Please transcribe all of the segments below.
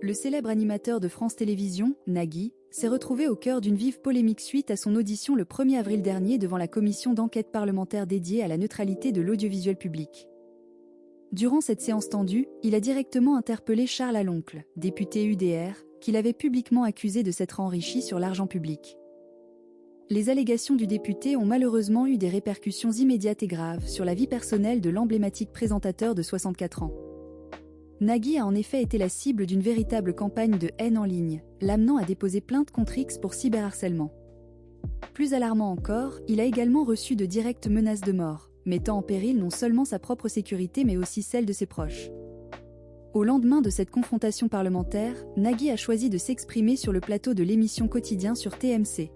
Le célèbre animateur de France Télévisions, Nagui, s'est retrouvé au cœur d'une vive polémique suite à son audition le 1er avril dernier devant la commission d'enquête parlementaire dédiée à la neutralité de l'audiovisuel public. Durant cette séance tendue, il a directement interpellé Charles Aloncle, député UDR, qu'il avait publiquement accusé de s'être enrichi sur l'argent public. Les allégations du député ont malheureusement eu des répercussions immédiates et graves sur la vie personnelle de l'emblématique présentateur de 64 ans. Nagui a en effet été la cible d'une véritable campagne de haine en ligne, l'amenant à déposer plainte contre X pour cyberharcèlement. Plus alarmant encore, il a également reçu de directes menaces de mort, mettant en péril non seulement sa propre sécurité mais aussi celle de ses proches. Au lendemain de cette confrontation parlementaire, Nagui a choisi de s'exprimer sur le plateau de l'émission Quotidien sur TMC.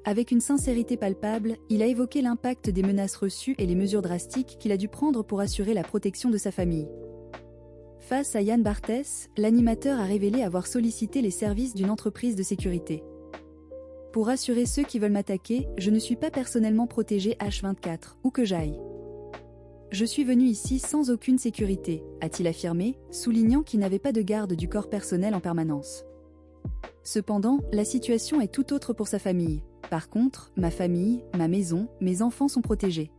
Avec une sincérité palpable, il a évoqué l'impact des menaces reçues et les mesures drastiques qu'il a dû prendre pour assurer la protection de sa famille. Face à Yann Barthès, l'animateur a révélé avoir sollicité les services d'une entreprise de sécurité. Pour rassurer ceux qui veulent m'attaquer, je ne suis pas personnellement protégé H24, où que j'aille. Je suis venu ici sans aucune sécurité, a-t-il affirmé, soulignant qu'il n'avait pas de garde du corps personnel en permanence. Cependant, la situation est tout autre pour sa famille. Par contre, ma famille, ma maison, mes enfants sont protégés.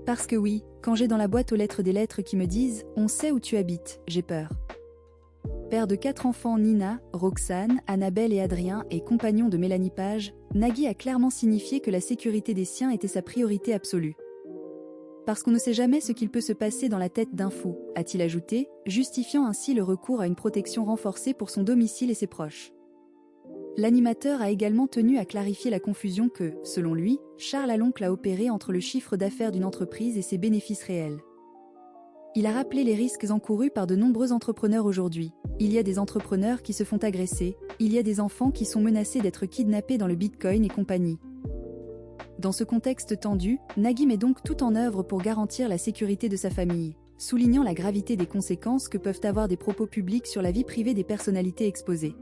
Parce que oui, quand j'ai dans la boîte aux lettres des lettres qui me disent « On sait où tu habites », j'ai peur. Père de 4 enfants Nina, Roxane, Annabelle et Adrien et compagnon de Mélanie Page, Nagui a clairement signifié que la sécurité des siens était sa priorité absolue. Parce qu'on ne sait jamais ce qu'il peut se passer dans la tête d'un fou, a-t-il ajouté, justifiant ainsi le recours à une protection renforcée pour son domicile et ses proches. L'animateur a également tenu à clarifier la confusion que, selon lui, Charles Aloncle a opérée entre le chiffre d'affaires d'une entreprise et ses bénéfices réels. Il a rappelé les risques encourus par de nombreux entrepreneurs aujourd'hui. Il y a des entrepreneurs qui se font agresser, il y a des enfants qui sont menacés d'être kidnappés dans le Bitcoin et compagnie. Dans ce contexte tendu, Nagui met donc tout en œuvre pour garantir la sécurité de sa famille, soulignant la gravité des conséquences que peuvent avoir des propos publics sur la vie privée des personnalités exposées.